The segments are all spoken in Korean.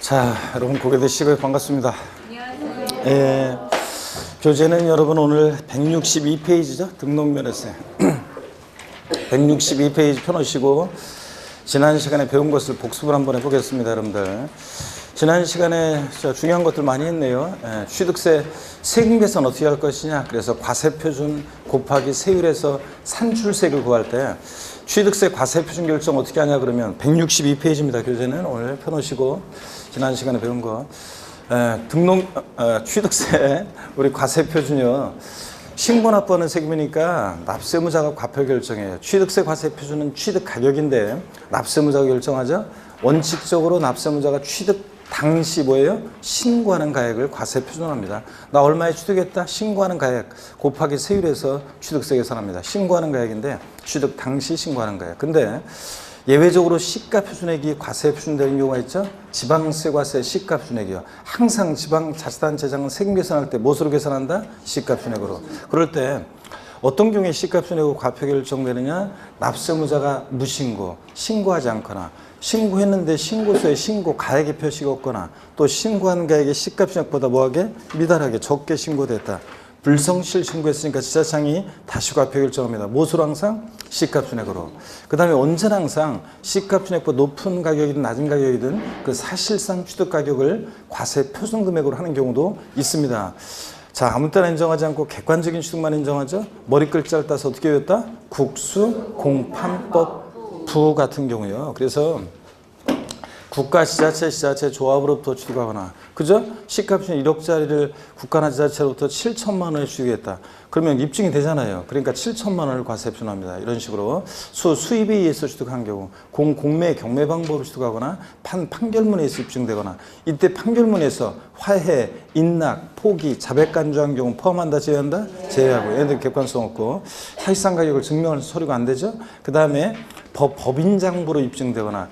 자, 여러분 보게 되시고요. 반갑습니다. 안녕하세요. 예, 교재는 여러분 오늘 162페이지죠. 등록면에서 162페이지 펴놓으시고 지난 시간에 배운 것을 복습을 한번 해보겠습니다. 여러분들 지난 시간에 중요한 것들 많이 했네요. 예, 취득세 세금 계산 어떻게 할 것이냐. 그래서 과세표준 곱하기 세율에서 산출세를 구할 때 취득세 과세표준 결정 어떻게 하냐 그러면 162페이지입니다. 교재는 오늘 펴놓으시고 지난 시간에 배운 거 취득세 우리 과세표준이요. 신고 납부하는 세금이니까 납세무자가 과표 결정해요. 취득세 과세표준은 취득 가격인데 납세무자가 결정하죠. 원칙적으로 납세무자가 취득 당시 뭐예요? 신고하는 가액을 과세표준합니다. 나 얼마에 취득했다? 신고하는 가액 곱하기 세율에서 취득세 계산합니다. 신고하는 가액인데 취득 당시 신고하는 가액. 근데 예외적으로 시가표준액이 과세표준되는 경우가 있죠. 지방세 과세 시가표준액이요. 항상 지방자치단체장은 세금 계산할 때 무엇으로 계산한다? 시가표준액으로. 그럴 때 어떤 경우에 시가표준액으로 과표 결정되느냐? 납세무자가 무신고, 신고하지 않거나 신고했는데 신고서에 신고 가액의 표시가 없거나 또 신고한 가액의 시가표준액보다 뭐하게? 미달하게 적게 신고됐다. 불성실 신고했으니까 지자청이 다시 과표 결정합니다. 무엇으로 항상? 시가표준액으로. 그 다음에 언제나 항상 시가표준액보다 높은 가격이든 낮은 가격이든 그 사실상 취득 가격을 과세 표준 금액으로 하는 경우도 있습니다. 자, 아무 때나 인정하지 않고 객관적인 취득만 인정하죠. 머리 글자를 따서 어떻게 외웠다? 국수, 공판법, 부 같은 경우요. 그래서 국가, 지자체 조합으로부터 취득하거나, 그죠? 시가표준 1억짜리를 국가나 지자체로부터 7천만 원에 취득했다. 그러면 입증이 되잖아요. 그러니까 7천만 원을 과세표준합니다. 이런 식으로 수입에 의해서 취득한 경우, 공매, 경매 방법으로 취득하거나 판결문에서 입증되거나, 이때 판결문에서 화해, 인락, 포기, 자백 간주한 경우 포함한다, 제외한다? 제외하고, 얘네들 객관성 없고 사실상 가격을 증명할 서류가 안 되죠. 그 다음에 법인장부로 입증되거나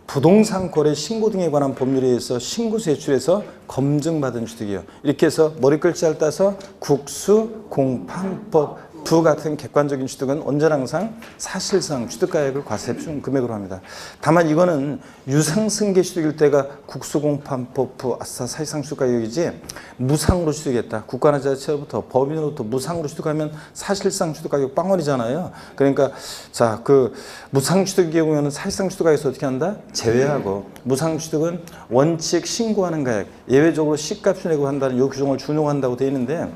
부동산 거래 신고 등에 관한 법률에 의해서 신고 제출해서 검증받은 취득이요. 이렇게 해서 머리 글자를 따서 국수, 공판법, 부 같은 객관적인 취득은 언제나 항상 사실상 취득가액을 과세표준 금액으로 합니다. 다만 이거는 유상승계 취득일 때가 국수공판법 부 사실상 취득가격이지 무상으로 취득했다. 국가나 지자체로부터 법인으로부터 무상으로 취득하면 사실상 취득가격 빵원이잖아요. 그러니까 자, 그 무상 취득의 경우에는 사실상 취득가격에서 어떻게 한다? 제외하고 무상 취득은 원칙 신고하는 가액 예외적으로 시가표준액으로 한다는 요 규정을 준용한다고 되어 있는데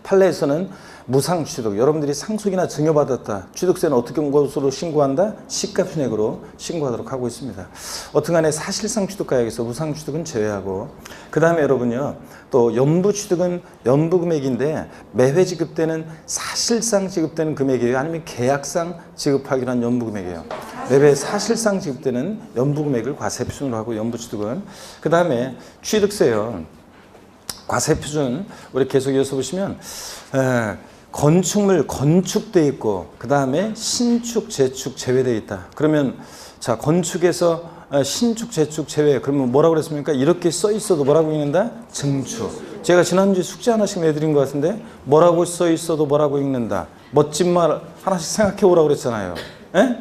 판례에서는 무상 취득, 여러분들이 상속이나 증여받았다. 취득세는 어떻게 온 것으로 신고한다? 시가표준액으로 신고하도록 하고 있습니다. 어떻간에 사실상 취득가액에서 무상 취득은 제외하고, 그 다음에 여러분요, 또 연부 취득은 연부 금액인데 매회 지급되는 사실상 지급되는 금액이에요? 아니면 계약상 지급하기로 한 연부 금액이에요? 매회 사실상 지급되는 연부 금액을 과세표준으로 하고 연부 취득은. 그 다음에 취득세요. 과세표준 우리 계속 이어서 보시면 건축물 건축돼 있고 그 다음에 신축, 재축 제외되어 있다. 그러면 자, 건축에서 신축, 재축 제외. 그러면 뭐라고 그랬습니까? 이렇게 써 있어도 뭐라고 읽는다? 증축. 제가 지난주에 숙제 하나씩 내드린 것 같은데 뭐라고 써 있어도 뭐라고 읽는다. 멋진 말 하나씩 생각해 오라고 그랬잖아요. 에?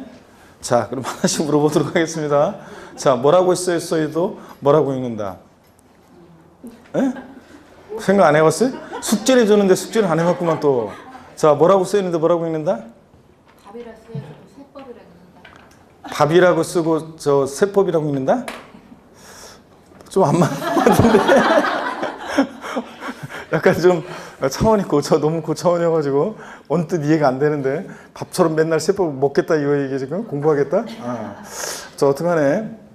자, 그럼 하나씩 물어보도록 하겠습니다. 자, 뭐라고 써 있어도 뭐라고 읽는다. 에? 생각 안 해봤어요? 숙제를 줬는데 숙제를 안 해봤구만 또. 자, 뭐라고 써있는데 뭐라고 읽는다? 밥이라 쓰여서 세법이라 읽는다. 밥이라고 쓰고 저 세법이라고 읽는다? 좀 안 맞는 것 같은데. 약간 좀 차원이 너무 고차원이어가지고 언뜻 이해가 안 되는데 밥처럼 맨날 세법 먹겠다 이거 얘기 지금 공부하겠다? 자, 어떡하네.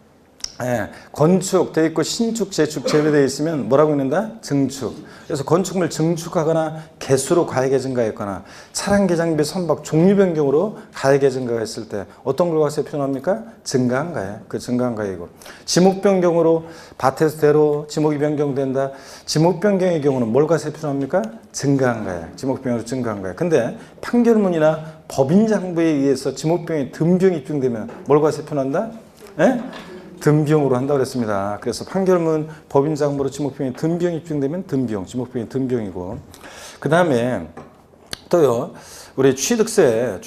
건축 돼 있고 신축, 재축 제외되어 있으면 뭐라고 읽는다? 증축. 그래서 건축물 증축하거나 개수로 가액의 증가했거나 차량 개장비 선박 종류 변경으로 가액의 증가가 있을 때 어떤 걸 과세표준합니까? 증가한 가액. 그 증가한 가액이고 지목 변경으로 밭에서 대로 지목이 변경된다. 지목 변경의 경우는 뭘 과세표준합니까? 증가한 가액. 지목 변경으로 증가한 가액. 근데 판결문이나 법인 장부에 의해서 지목 변경이 등병이 입증되면 뭘 과세표준한다? 등비용으로 한다고 그랬습니다. 그래서 판결문, 법인장부로 지목비용이 등비용이 입증되면 등비용, 지목비용이 등비용이고. 그 다음에 또요, 우리 취득세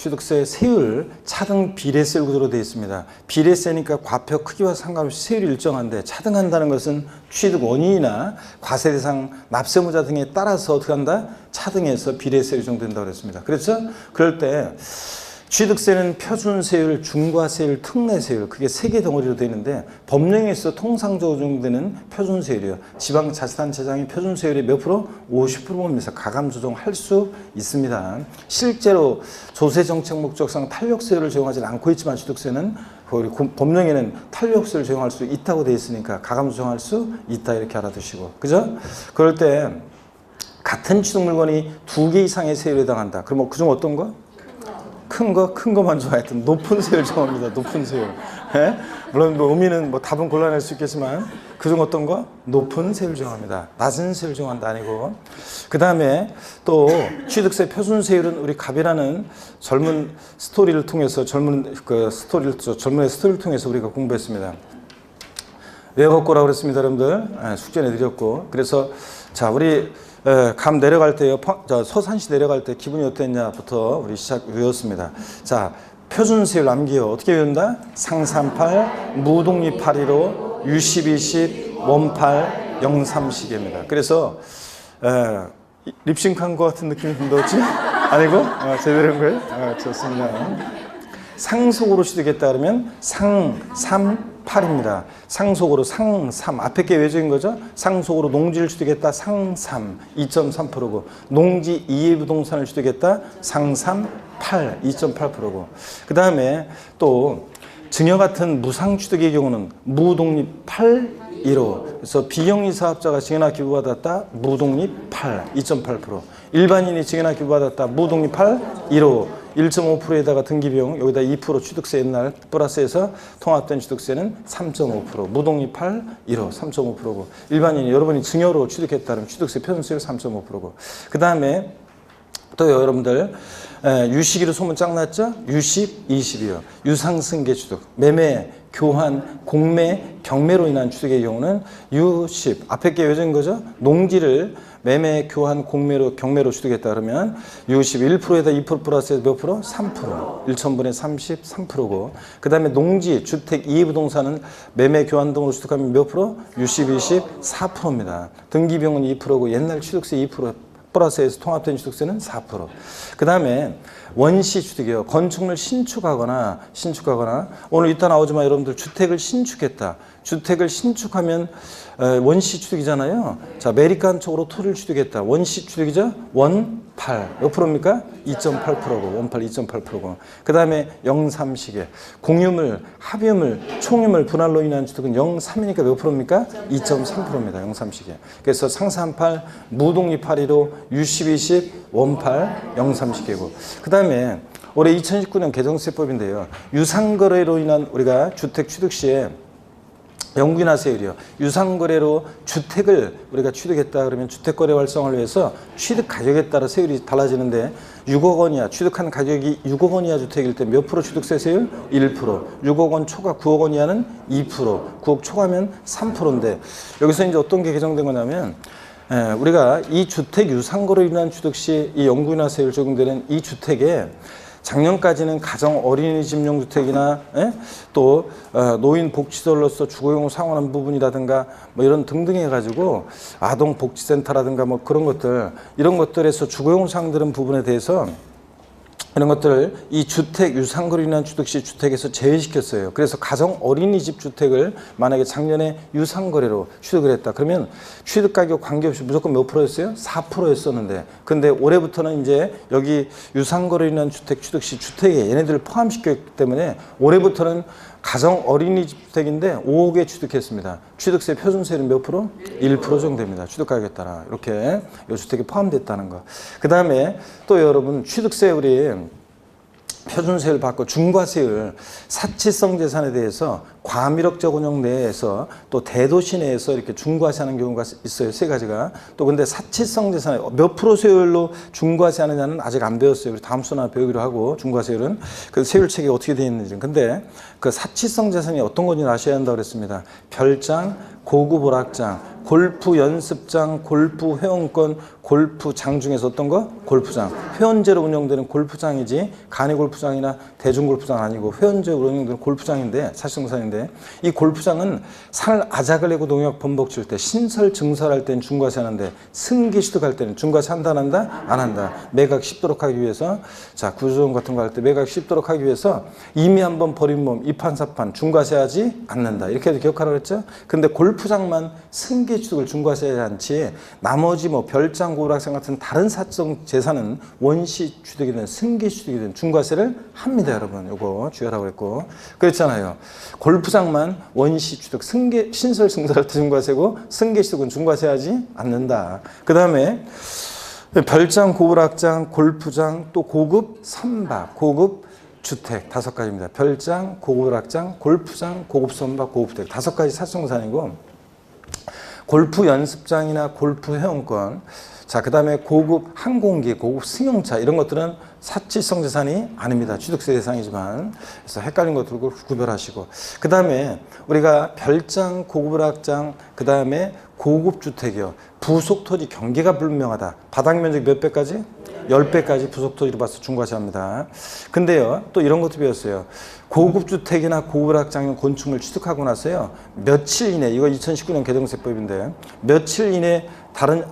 세율 차등 비례세 구조로 되어 있습니다. 비례세니까 과표 크기와 상관없이 세율이 일정한데 차등한다는 것은 취득 원인이나 과세 대상 납세무자 등에 따라서 어떻게 한다? 차등해서 비례세율이 정된다고 그랬습니다. 그렇죠? 그럴 때 취득세는 표준세율, 중과세율, 특례세율 그게 세 개 덩어리로 되어 있는데 법령에서 통상적으로 적용되는 표준세율이요. 지방자치단체장이 표준세율이 몇 프로? 50%입니다. 가감 조정할 수 있습니다. 실제로 조세정책 목적상 탄력세율을 적용하지 않고 있지만 취득세는 우리 법령에는 탄력세율을 적용할 수 있다고 되어 있으니까 가감 조정할 수 있다 이렇게 알아두시고 그죠? 그럴 때 같은 취득 물건이 2개 이상의 세율에 해당한다. 그럼 그중 어떤 거? 큰 거만 좋아했던 높은 세율 정합니다. 높은 세율. 예? 물론 뭐 의미는 뭐 답은 곤란할 수 있겠지만 그중 어떤 거? 높은 세율 정합니다. 낮은 세율 정한다 아니고. 그 다음에 또 취득세 표준 세율은 우리 갑이라는 젊은 스토리를 통해서 젊은의 스토리를 통해서 우리가 공부했습니다. 외워갖고라고 그랬습니다, 여러분들. 예, 숙제 내드렸고. 그래서 자 우리 감 내려갈 때요, 서산시 내려갈 때 기분이 어땠냐부터 우리 외웠습니다. 자, 표준세율 암기요. 어떻게 외운다? 상삼팔, 무독립 815, 유십20, 원팔, 영삼시계입니다. 그래서 립싱크한 것 같은 느낌이 든다지? 아니고? 제대로 한 거예요? 좋습니다. 상속으로 취득했다 그러면 상삼팔입니다. 상속으로 상삼 앞에 게 외적인 거죠. 상속으로 농지를 취득했다 상삼 2.3%고 농지 이해 부동산을 취득했다 상삼팔 2.8%고 그 다음에 또 증여 같은 무상 취득의 경우는 무독립 8.15 그래서 비영리 사업자가 증여나 기부받았다 무독립 8 2.8% 일반인이 증여나 기부받았다 무독립 8.15 1.5%에다가 등기비용 여기다 2% 취득세 옛날 플러스해서 통합된 취득세는 3.5% 무독립 8, 1호 3.5%고 일반인이 여러분이 증여로 취득했다면 취득세 표준세율 3.5%고 그 다음에 또 여러분들 유식이로 소문 짱 났죠? 유식 20이요. 유상승계 취득, 매매, 교환, 공매, 경매로 인한 취득의 경우는 유십 앞에 게 외적인 거죠? 농지를 매매, 교환, 공매로, 경매로 취득했다 그러면 유십 1%에다 2% 플러스해서 몇 프로? 3%. 1,000분의 33%고 그 다음에 농지, 주택, 이해부동산은 매매, 교환 등으로 취득하면 몇 프로? 유십 20, 4%입니다. 등기비용은 2%고 옛날 취득세 2% 플러스해서 통합된 취득세는 4%. 그 다음에 원시 취득이요. 건축물 신축하거나 오늘 이따 나오지만 여러분들 주택을 신축했다. 주택을 신축하면 원시 취득이잖아요. 자, 메리칸 쪽으로 토지를 취득했다. 원시 취득이죠? 원팔. 몇 프로입니까? 2.8%고 원팔 2.8%고 그 다음에 영삼시계 공유물, 합유물, 총유물 분할로 인한 취득은 0.3이니까 몇 프로입니까? 2.3%입니다. 영삼시계. 그래서 상삼팔, 무독립 8.15, 유십20, 원팔, 영삼시계고 그 다음에 올해 2019년 개정세법인데요. 유상거래로 인한 우리가 주택 취득 시에 영구인하세율이요. 유상거래로 주택을 우리가 취득했다 그러면 주택거래 활성화를 위해서 취득 가격에 따라 세율이 달라지는데 6억 원 이하 취득한 가격이 6억 원 이하 주택일 때 몇 프로 취득세 세율? 1%. 6억 원 초과 9억 원 이하는 2%. 9억 초과면 3%인데 여기서 이제 어떤 게 개정된 거냐면 우리가 이 주택 유상거래로 인한 취득 시 이 영구인하세율 적용되는 이 주택에 작년까지는 가정 어린이집용 주택이나 또 노인 복지시설로서 주거용을 사용하는 부분이라든가 뭐 이런 등등 해가지고 아동 복지센터라든가 뭐 그런 것들 이런 것들에서 주거용 사용되는 부분에 대해서 이런 것들을 이 주택 유상거래로 인한 취득 시 주택에서 제외시켰어요. 그래서 가정 어린이집 주택을 만약에 작년에 유상거래로 취득을 했다. 그러면 취득 가격 관계없이 무조건 몇 프로였어요? 4%였었는데 근데 올해부터는 이제 여기 유상거래로 인한 주택 취득 시 주택에 얘네들을 포함시켰기 때문에 올해부터는 가정 어린이집 주택인데 5억에 취득했습니다. 취득세 표준세율은 몇 프로? 1% 정도 됩니다. 취득 가격에 따라 이렇게 이 주택에 포함됐다는 거. 그 다음에 또 여러분 취득세 우리 표준세율 받고 중과세율 사치성 재산에 대해서 과밀억적 운영 내에서 또 대도시 내에서 이렇게 중과세하는 경우가 있어요. 세 가지가. 또 근데 사치성 재산에 몇 프로 세율로 중과세하느냐는 아직 안 배웠어요. 우리 다음 수나 배우기로 하고 중과세율은 그 세율 체계가 어떻게 되어 있는지. 근데 그 사치성 재산이 어떤 건지 아셔야 한다고 그랬습니다. 별장, 고급 오락장, 골프 연습장, 골프 회원권, 골프장 중에서 어떤 거? 골프장. 회원제로 운영되는 골프장이지 간이 골프장이나 대중 골프장 아니고 회원제로 운영되는 골프장인데 사실상산인데 이 골프장은 산을 아작을 내고 농약 범벅 칠 때 신설 증설할 때는 중과세 하는데 승계 취득할 때는 중과세 한다 안 한다? 안 한다. 매각 쉽도록 하기 위해서 자 구조조정 같은 거 할 때 매각 쉽도록 하기 위해서 이미 한번 버린 몸 이판사판 중과세 하지 않는다. 이렇게 해도 기억하라고 그랬죠? 근데 골프장만 승계 취득을 중과세하지 않지 나머지 뭐 별장 고락생 같은 다른 사적 재산은 원시 취득이든 승계 취득이든 중과세를 합니다, 여러분. 요거 주의하라고 그랬고. 그렇잖아요. 골프장만 원시 취득, 승계, 신설 증설할 때 중과세고 승계 취득은 중과세하지 않는다. 그 다음에 별장, 고락장, 골프장, 또 고급 선박, 고급 주택 5가지입니다. 별장, 고락장, 골프장, 고급 선박, 고급 주택 5가지 사성산이고 골프 연습장이나 골프 회원권 자, 그 다음에 고급 항공기, 고급 승용차 이런 것들은 사치성 재산이 아닙니다. 취득세 대상이지만 그래서 헷갈린 것들 구별하시고 그 다음에 우리가 별장, 고급락장 그 다음에 고급 주택이요. 부속 토지 경계가 불명하다. 바닥 면적 몇 배까지? 10배까지 부속 토지로 봐서 중과세합니다. 근데요, 또 이런 것도 배웠어요. 고급 주택이나 고급락장용 건축물 취득하고 나서요, 며칠 이내, 이거 2019년 개정세법인데, 며칠 이내 다른,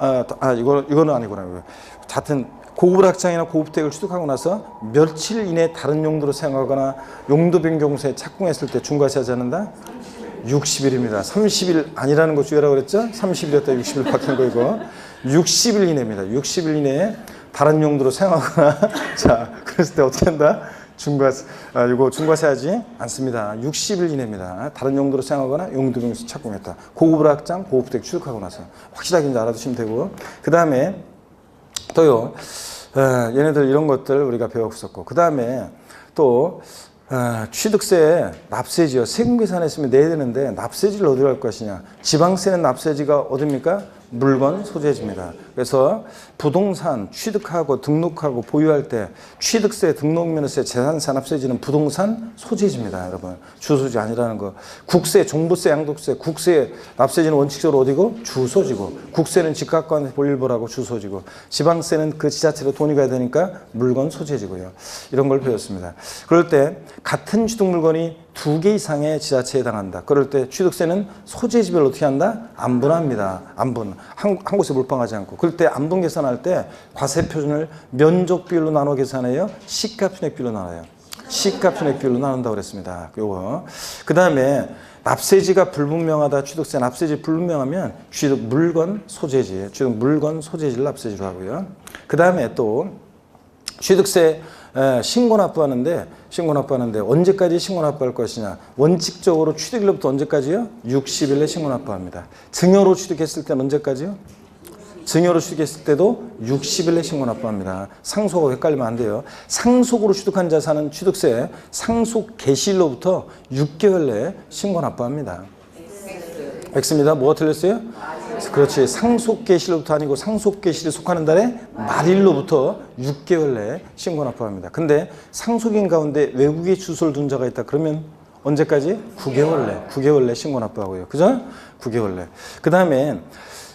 이거는 아니구나. 하여튼, 고급락장이나 고급주택을 취득하고 나서 며칠 이내 다른 용도로 사용하거나 용도 변경세 착공했을 때 중과세하지 않는다? 60일입니다. 30일 아니라는 거 주의하라고 그랬죠? 30일이었다 60일 바뀐 거 이거. 60일 이내입니다. 60일 이내에 다른 용도로 사용하거나 자, 그랬을 때 어떻게 한다? 이거 중과세하지 않습니다. 60일 이내입니다. 다른 용도로 사용하거나 용도 변경세 착공했다. 고급락장, 고급주택 취득하고 나서 확실하게 이제 알아두시면 되고 그 다음에 또요, 얘네들 이런 것들 우리가 배웠었고, 그 다음에 또, 취득세, 납세지요. 세금 계산했으면 내야 되는데, 납세지를 어디로 할 것이냐. 지방세는 납세지가 어딥니까? 물건 소재지입니다. 그래서 부동산 취득하고 등록하고 보유할 때 취득세, 등록면허세, 재산산업세지는 부동산 소재지입니다. 여러분. 주소지 아니라는 거. 국세, 종부세, 양도세, 국세, 납세지는 원칙적으로 어디고? 주소지고. 국세는 집값과 볼일보라고 주소지고. 지방세는 그 지자체로 돈이 가야 되니까 물건 소재지고요. 이런 걸 배웠습니다. 그럴 때 같은 취득 물건이 2개 이상의 지자체에 해당한다. 그럴 때 취득세는 소재지별로 어떻게 한다? 안분합니다. 안분. 한 곳에 몰빵하지 않고. 그럴 때 안분 계산할 때 과세 표준을 면적 비율로 나눠 계산해요? 시가 편액 비율로 나눠요. 시가 편액 비율로 나눈다고 그랬습니다. 요거. 그 다음에 납세지가 불분명하다. 취득세 납세지 불분명하면 취득 물건 소재지. 취득 물건 소재지를 납세지로 하고요. 그 다음에 또 취득세 신고 납부하는데 언제까지 신고 납부할 것이냐. 원칙적으로 취득일로부터 언제까지요? 60일에 신고 납부합니다. 증여로 취득했을 때는 언제까지요? 증여로 취득했을 때도 60일에 신고 납부합니다. 상속하고 헷갈리면 안 돼요. 상속으로 취득한 자산은 취득세 상속 개시일로부터 6개월 내에 신고 납부합니다. X입니다. 뭐가 틀렸어요? 그렇지. 상속 개시일로부터 아니고 상속 개시일에 속하는 달에 말일로부터 6개월 내에 신고 납부합니다. 근데 상속인 가운데 외국에 주소를 둔 자가 있다. 그러면 언제까지? 9개월 내 신고 납부하고요. 그죠? 9개월 내. 그 다음에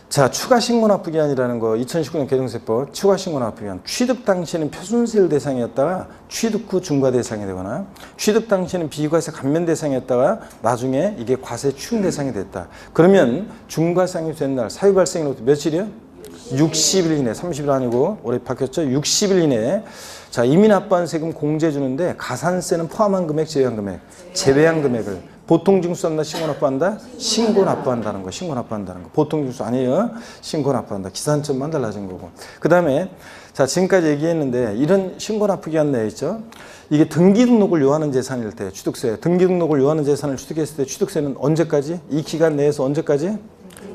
자, 추가 신고 납부 기한이라는 거 2019년 개정세법 추가 신고 납부 기한 취득 당시에는 표준세율 대상이었다가 취득 후 중과 대상이 되거나 취득 당시에는 비과세 감면 대상이었다가 나중에 이게 과세 추징 대상이 됐다. 그러면 중과세상이 된 날 사유 발생일로부터 며칠이요? 60일 이내 30일 아니고 올해 바뀌었죠? 60일 이내에 자, 이미 납부한 세금 공제 주는데 가산세는 포함한 금액, 제외한 금액, 제외한 금액을 보통 징수한다, 신고 납부한다? 신고 납부한다는 거, 신고 납부한다는 거. 보통 징수 아니에요. 신고 납부한다. 기산점만 달라진 거고. 그 다음에, 자, 지금까지 얘기했는데, 이런 신고 납부 기한 내에 있죠. 이게 등기 등록을 요하는 재산일 때, 취득세. 등기 등록을 요하는 재산을 취득했을 때, 취득세는 언제까지? 이 기간 내에서 언제까지?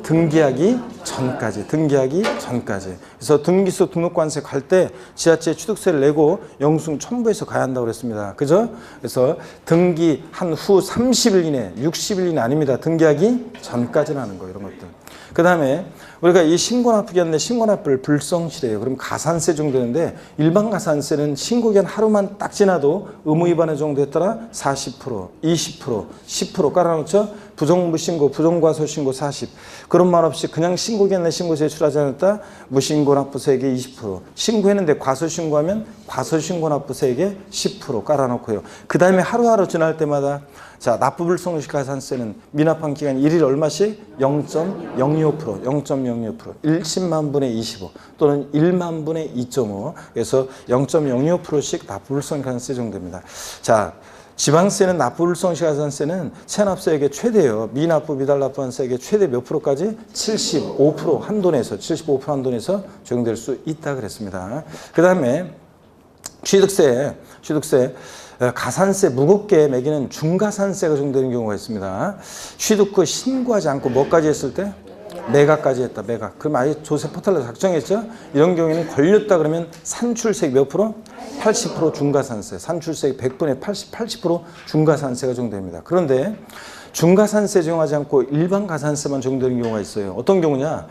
등기하기 전까지. 그래서 등기소 등록관세 갈 때 지자체에 취득세를 내고 영수증 첨부해서 가야 한다고 그랬습니다. 그죠? 그래서 등기한 후 30일 이내, 60일 이내 아닙니다. 등기하기 전까지라는 거, 이런 것들. 그 다음에 우리가 이 신고납부기한 내 신고납부를 불성실해요. 그럼 가산세 정도 되는데 일반 가산세는 신고기한 하루만 딱 지나도 의무위반의 정도 했더라 40%, 20%, 10% 깔아놓죠. 부정무신고, 부정과소신고 40. 그런 말 없이 그냥 신고했네, 신고 제출하지 않았다. 무신고 납부세액의 20%. 신고했는데 과소신고하면 과소신고 납부세액의 10% 깔아놓고요. 그 다음에 하루하루 지날 때마다 자, 납부불성시 가산세는 미납한 기간 1일 얼마씩? 0.025%, 0.025%, 10만 분의 25 또는 1만 분의 2.5. 그래서 0.025%씩 납부불성 가산세 정도입니다. 자, 지방세는 납부불성시 가산세는 체납세액의 최대예요. 미납부, 미달납부한 세액의 최대 몇 프로까지? 75% 한도 내에서 75% 한도 내에서 적용될 수 있다 그랬습니다. 그 다음에 취득세 가산세 무겁게 매기는 중과산세가 적용되는 경우가 있습니다. 취득 후 신고하지 않고 뭐까지 했을 때? 매각까지 했다. 매각. 그럼 아예 조세 포탈로 작성했죠? 이런 경우에는 걸렸다 그러면 산출세액 몇 프로? 80% 중과산세. 산출세액 100분의 80% 중과산세가 적용됩니다. 그런데 중과산세 적용하지 않고 일반 가산세만 적용되는 경우가 있어요. 어떤 경우냐?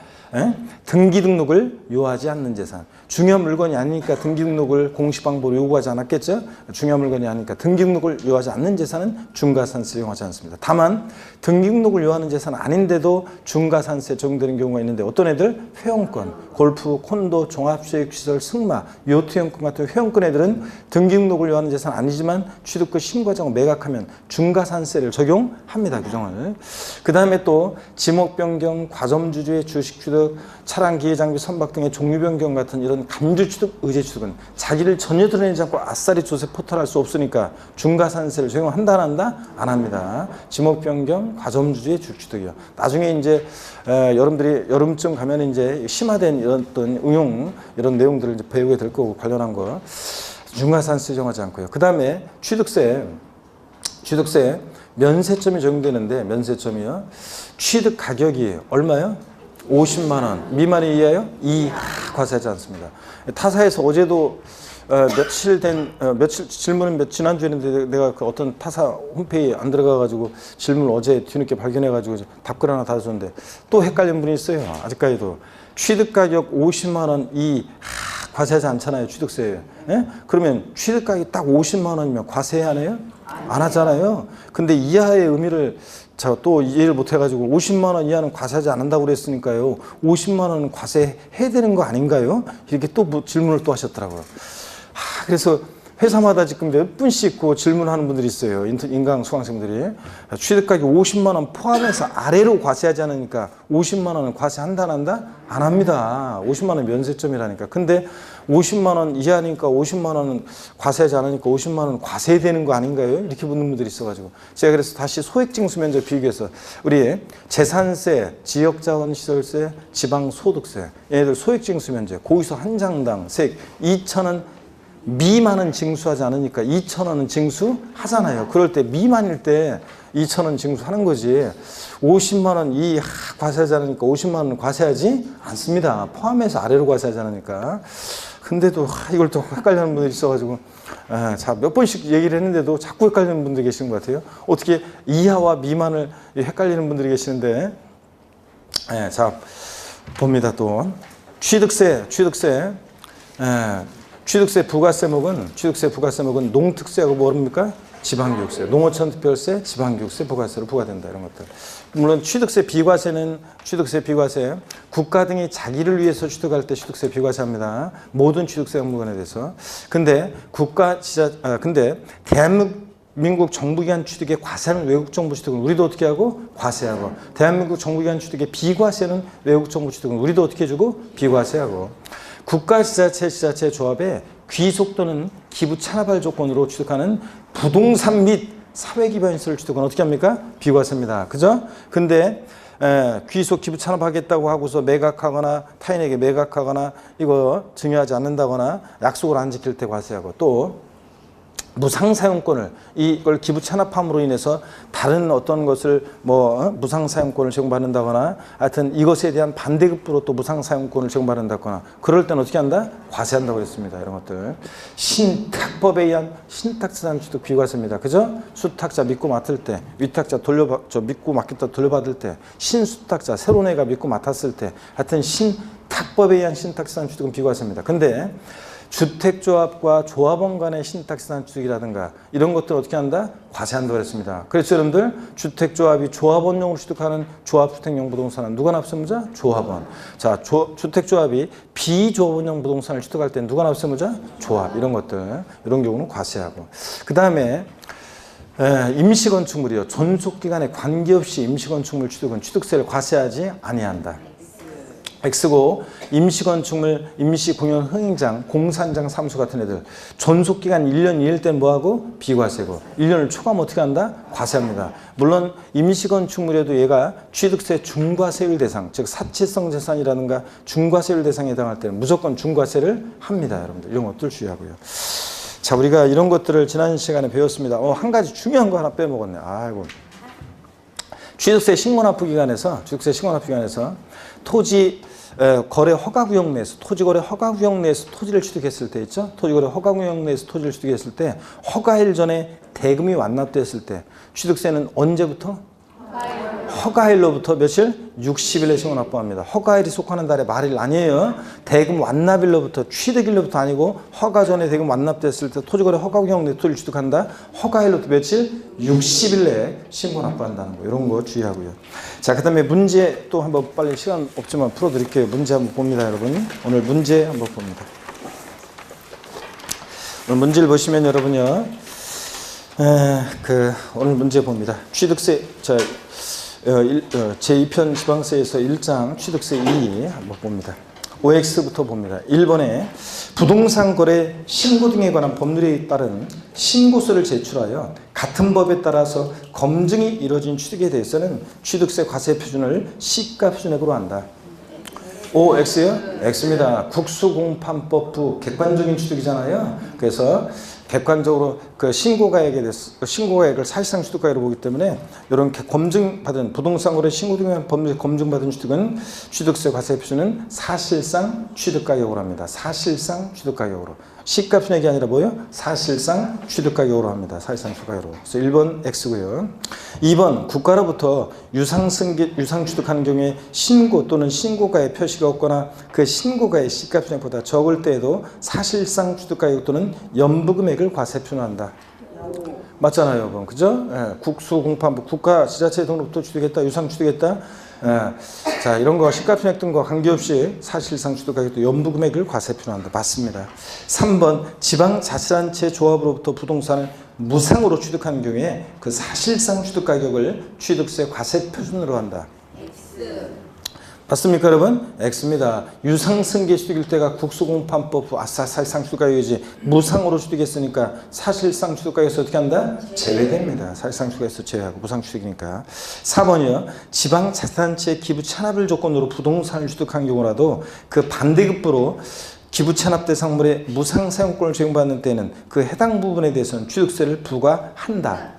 등기 등록을 요하지 않는 재산. 중요한 물건이 아니니까 등기 등록을 공시 방법으로 요구하지 않았겠죠? 중요한 물건이 아니니까 등기 등록을 요하지 않는 재산은 중과산세 적용하지 않습니다. 다만 등기 등록을 요하는 재산 아닌데도 중과산세 적용되는 경우가 있는데 어떤 애들? 회원권, 골프, 콘도, 종합수익시설, 승마, 요트형권 같은 회원권 애들은 등기 등록을 요하는 재산 아니지만 취득 후 신고하지 않고 매각하면 중과산세를 적용합니다. 규정을. 그 다음에 또 지목 변경, 과점주주의 주식 취득, 차량, 기계, 장비, 선박 등의 종류 변경 같은 이런 감주 취득, 의제 취득은 자기를 전혀 드러내지 않고 아싸리 조세 포탈할 수 없으니까 중과산세를 적용한다 안 한다? 안 합니다. 지목 변경, 과점주주의 주식 취득이요. 나중에 이제 여러분들이 여름쯤 가면 이제 심화된 이런 어떤 응용 이런 내용들을 이제 배우게 될 거고 관련한 거 중과산세 적용하지 않고요. 그 다음에 취득세 면세점이 적용되는데 면세점이요. 취득 가격이 얼마요? 50만 원 미만이 이하요? 과세하지 않습니다. 타사에서 어제도 며칠 질문은 지난주에 했는데 내가 그 어떤 타사 홈페이지에 안 들어가가지고 질문을 어제 뒤늦게 발견해가지고 답글 하나 달아줬는데 또 헷갈린 분이 있어요. 아직까지도 취득 가격 50만 원 과세하지 않잖아요. 취득세. 예? 그러면 취득 가격이 딱 50만 원이면 과세해야 하나요? 안 하잖아요. 근데 이하의 의미를 자, 또 이해를 못 해가지고 50만 원 이하는 과세하지 않는다고 그랬으니까요. 50만 원은 과세해야 되는 거 아닌가요? 이렇게 또 질문을 또 하셨더라고요. 그래서 회사마다 지금 몇 분씩 그 질문하는 분들이 있어요. 인강 수강생들이. 취득가격 50만 원 포함해서 아래로 과세하지 않으니까 50만 원은 과세한다 안 한다? 안 합니다. 50만 원 면세점이라니까. 근데 50만 원 이하니까 50만 원은 과세하지 않으니까 50만 원은 과세되는 거 아닌가요? 이렇게 묻는 분들이 있어가지고 제가 그래서 다시 소액징수 면적 비교해서 우리 재산세, 지역자원시설세, 지방소득세 얘네들 소액징수 면적 거기서 한 장당 세액 2,000원 미만은 징수하지 않으니까 2,000원은 징수하잖아요. 그럴 때 미만일 때 2,000원 징수하는 거지. 50만 원 과세하지 않으니까 50만 원은 과세하지 않습니다. 포함해서 아래로 과세하지 않으니까. 근데도 이걸 또 헷갈리는 분들이 있어가지고 자, 몇 번씩 얘기를 했는데도 자꾸 헷갈리는 분들이 계시는 것 같아요. 어떻게 이하와 미만을 헷갈리는 분들이 계시는데 자 봅니다. 또 취득세 부가세목은 농특세하고 뭐랍니까? 지방교육세, 농어촌특별세, 지방교육세, 부가세로 부과된다 이런 것들. 물론 취득세 비과세 국가 등이 자기를 위해서 취득할 때 취득세 비과세합니다. 모든 취득세 항목에 대해서. 근데 대한민국 정부기관 취득에 과세하는 외국정부 취득은 우리도 어떻게 하고? 과세하고. 대한민국 정부기관 취득에 비과세는 외국정부 취득은 우리도 어떻게 해주고? 비과세하고. 국가지자체 조합에 귀속 또는 기부 찬합할 조건으로 취득하는 부동산 및 사회기반시설 취득은 어떻게 합니까? 비과세입니다. 그죠? 근데 귀속 기부 찬합하겠다고 하고서 매각하거나 타인에게 매각하거나 이거 증여하지 않는다거나 약속을 안 지킬 때 과세하고 또 무상사용권을 이걸 기부 찬합함으로 인해서 다른 어떤 것을 무상사용권을 제공받는다거나 하여튼 이것에 대한 반대급부로 또 무상사용권을 제공받는다거나 그럴 때는 어떻게 한다? 과세한다고 그랬습니다. 이런 것들. 신탁법에 의한 신탁재산 취득 비과세입니다. 그죠? 수탁자 믿고 맡을 때 위탁자 믿고 맡겼다 돌려받을 때 신수탁자 새로운 애가 믿고 맡았을 때 하여튼 신탁법에 의한 신탁재산 취득은 비과세입니다. 근데 주택조합과 조합원 간의 신탁산 취득이라든가 이런 것들 어떻게 한다? 과세한다고 그랬습니다. 그래서 여러분들 주택조합이 조합원용으로 취득하는 조합주택용 부동산은 누가 납세무자? 조합원. 자, 주택조합이 비조합원용 부동산을 취득할 때는 누가 납세무자? 조합. 이런 것들, 이런 경우는 과세하고. 그 다음에 임시건축물이요. 존속기간에 관계없이 임시건축물 취득은 취득세를 과세하지 아니한다. X고 임시건축물, 임시공연 흥행장, 공사장 사무소 같은 애들 존속기간 1년 이낼 때는 뭐하고? 비과세고 1년을 초과하면 어떻게 한다? 과세합니다. 물론 임시건축물에도 얘가 취득세 중과세율 대상, 즉 사치성 재산이라든가 중과세율 대상에 해당할 때는 무조건 중과세를 합니다. 여러분들 이런 것들 주의하고요. 자, 우리가 이런 것들을 지난 시간에 배웠습니다. 한 가지 중요한 거 하나 빼먹었네. 아이고. 취득세 신고납부 기간에서 토지 거래 허가구역 내에서 토지거래 허가구역 내에서 토지를 취득했을 때 있죠. 토지거래 허가구역 내에서 토지를 취득했을 때 허가일 전에 대금이 완납됐을 때 취득세는 언제부터? 허가일로부터 며칠? 60일에 신고납부합니다. 허가일이 속하는 달의 말일 아니에요. 대금 완납일로부터 취득일로부터 아니고 허가 전에 대금 완납됐을 때 토지거래 허가구역 내 토지를 취득한다. 허가일로부터 며칠? 60일 내에 신고납부한다는 거. 이런 거 주의하고요. 자, 그 다음에 문제 또 한번 빨리 시간 없지만 풀어드릴게요. 문제 한번 봅니다, 여러분. 오늘 문제 한번 봅니다. 오늘 문제를 보시면 여러분요. 오늘 문제 봅니다. 취득세, 제2편 지방세에서 1장 취득세 2 한번 봅니다. OX부터 봅니다. 1번에 부동산 거래 신고 등에 관한 법률에 따른 신고서를 제출하여 같은 법에 따라서 검증이 이루어진 취득에 대해서는 취득세 과세 표준을 시가 표준액으로 한다. OX요? X입니다. 국수공판법부 객관적인 취득이잖아요. 그래서 객관적으로 그 신고가액을 사실상 취득가액으로 보기 때문에 이런 검증받은 부동산 거래 신고 등의 법률 검증받은 취득은 취득세 과세 표준은 사실상 취득가격으로 합니다. 사실상 취득가격으로. 시가 표준액이 아니라 뭐예요? 사실상 취득가격으로 합니다. 사실상 취득가격으로. 그래서 1번 X고요. 2번 국가로부터 유상 취득하는 경우에 신고 또는 신고가의 표시가 없거나 그 신고가의 시가 표준액보다 적을 때에도 사실상 취득가격 또는 연부금액을 과세 표준한다. 맞잖아요, 여러분. 그죠? 국수공판부 국가 지자체 등으로부터 취득했다, 유상 취득했다. 자, 이런 거 시가표준액 등과 관계없이 사실상 취득가격도 연부금액을 과세 표준한다. 맞습니다. 3번 지방자치단체 조합으로부터 부동산을 무상으로 취득하는 경우에 그 사실상 취득가격을 취득세 과세 표준으로 한다. 맞습니까, 여러분? X입니다. 유상승계 취득일 때가 국수공판법 사실상 취득가격이지 무상으로 취득했으니까 사실상 취득가격에서 어떻게 한다? 제외됩니다. 사실상 취득가격에서 제외하고 무상 취득이니까. 4번이요. 지방자치단체 기부 찬합을 조건으로 부동산을 취득한 경우라도 그 반대급부로 기부 찬합 대상물의 무상 사용권을 제공받는 때는 그 해당 부분에 대해서는 취득세를 부과한다.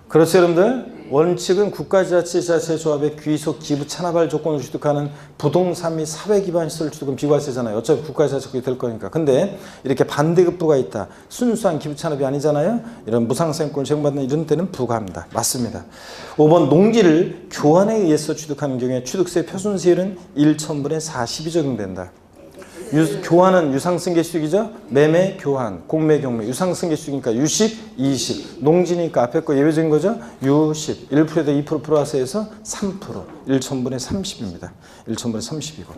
그렇죠, 여러분들? 원칙은 국가지자체 조합의 귀속 기부 찬합할 조건을 취득하는 부동산 및 사회기반시설 취득은 비과세잖아요. 어차피 국가지자체급이 될 거니까. 근데 이렇게 반대급부가 있다. 순수한 기부 찬합이 아니잖아요. 이런 무상사용권을 제공받는 이런 때는 부과합니다. 맞습니다. 5번 농지를 교환에 의해서 취득하는 경우에 취득세 표준세율은 1,000분의 40이 적용된다. 교환은 유상승계 취득이죠. 매매, 교환, 공매, 경매. 유상승계 취득이니까 유식, 이식. 농지니까 앞에 거 예외적인 거죠. 유식. 1%에다 2% 플러스해서 3%. 1,000분의 30입니다. 1,000분의 30이고.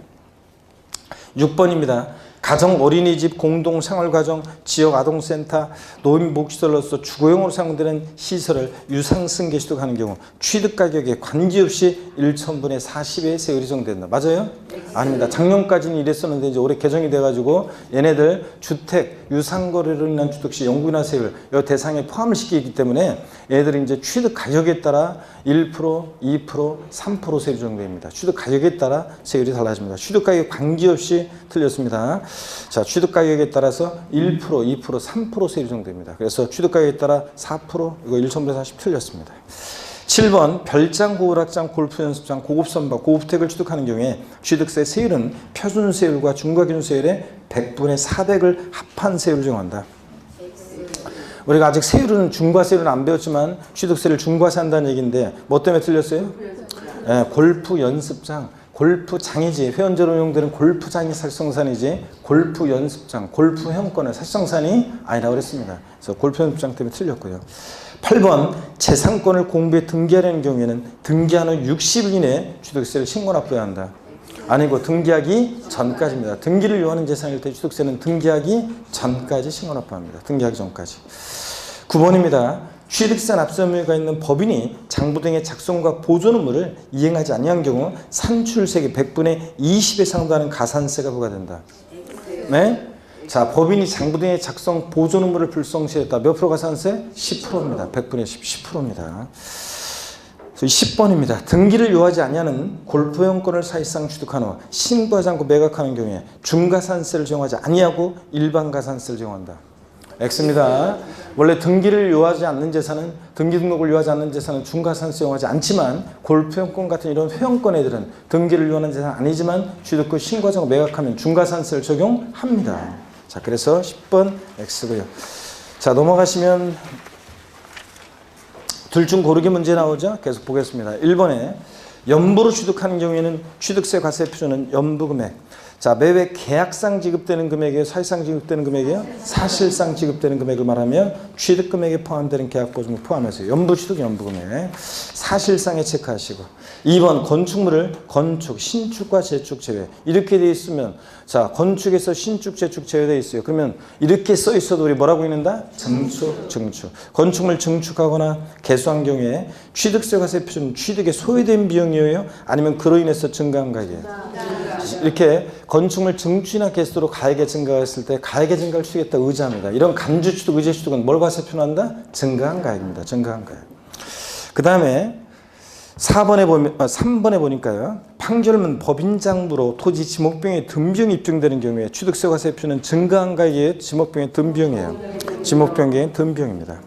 6번입니다. 가정, 어린이집, 공동생활가정, 지역아동센터, 노인복지시설로서 주거용으로 사용되는 시설을 유상승계 취득하는 경우 취득가격에 관계없이 1,000분의 40의 세율이 적용된다. 맞아요? 아닙니다. 작년까지는 이랬었는데 이제 올해 개정이 돼가지고 얘네들 주택, 유상거래로 인한 취득시 연구인하 세율 이 대상에 포함을 시키기 때문에 얘네들이 이제 취득가격에 따라 1%, 2%, 3% 세율이 적용됩니다. 취득가격에 따라 세율이 달라집니다. 취득가격 관계없이 틀렸습니다. 자, 취득가격에 따라서 1%, 2%, 3% 세율이 적용됩니다. 그래서 취득가격에 따라 4%, 이거 1,000분의 40 틀렸습니다. 7번 별장, 고울학장, 골프연습장, 고급선박, 고급택을 취득하는 경우에 취득세 세율은 표준세율과 중과기준세율의 100분의 400을 합한 세율을 정한다. 우리가 아직 세율은 중과세율은 안 배웠지만 취득세를 중과세한다는 얘기인데 뭐 때문에 틀렸어요? 골프 연습장, 골프장이지, 회원제로 운영되는 골프장이 사실상산이지 골프 연습장, 골프 회원권은 사실상산이 아니라고 그랬습니다. 그래서 골프 연습장 때문에 틀렸고요. 8번 재산권을 공부에 등기하려는 경우에는 등기한 후 60일 이내에 취득세를 신고 납부해야 한다. 아니고 등기하기 전까지입니다. 등기를 요하는 재산일 때 취득세는 등기하기 전까지 신고 납부합니다. 등기하기 전까지. 9번입니다. 취득세 납세 의무가 있는 법인이 장부 등의 작성과 보존 의무를 이행하지 아니한 경우 산출세계 100분의 20에 상당하는 가산세가 부과된다. 네? 자, 법인이 장부 등의 작성 보존 의무를 불성시했다. 몇 프로 가산세? 10%입니다. 100분의 10%입니다. 10번입니다. 등기를 요하지 아니하는 골프회원권을 사실상 취득한 후 신고하지 않고 매각하는 경우에 중가산세를 적용하지 아니하고 일반 가산세를 적용한다. X입니다. 원래 등기를 요하지 않는 재산은, 등기 등록을 요하지 않는 재산은 중가산세 적용하지 않지만 골프회원권 같은 이런 회원권애들은 등기를 요하는 재산 아니지만 취득 후 신고하지 않고 매각하면 중가산세를 적용합니다. 자, 그래서 10번 X고요. 자, 넘어가시면 둘 중 고르기 문제 나오죠? 계속 보겠습니다. 1번에 연부로 취득하는 경우에는 취득세 과세 표준은 연부금액. 자, 매회 계약상 지급되는 금액이에요? 사실상 지급되는 금액이에요? 사실상 지급되는 금액을 말하면 취득금액에 포함되는 계약보증을 포함해서 연부취득 연부금액. 사실상에 체크하시고. 2번 건축물을 건축, 신축과 재축 제외. 이렇게 돼 있으면 자, 건축에서 신축, 재축 제외되어 있어요. 그러면 이렇게 써 있어도 우리 뭐라고 읽는다? 증축, 증축. 건축물 증축하거나 개수한 경우에 취득세 과세 표준 취득에 소요된 비용이에요? 아니면 그로 인해서 증가한 가액이에요? 이렇게 건축물 증축이나 개수로 가액의 증가가 있을 때 가액의 증가를 취득했다 의지합니다. 이런 간주 취득, 의제 취득은 뭘 과세 표현한다? 증가한 가액입니다. 증가한 가액. 그 다음에 3번에 보니까요. 판결문 법인장부로 토지 지목병의 등비용이 입증되는 경우에 취득세 과세 표는 증가한 가액의 지목병의 등비용이에요. 지목병의 등비용입니다.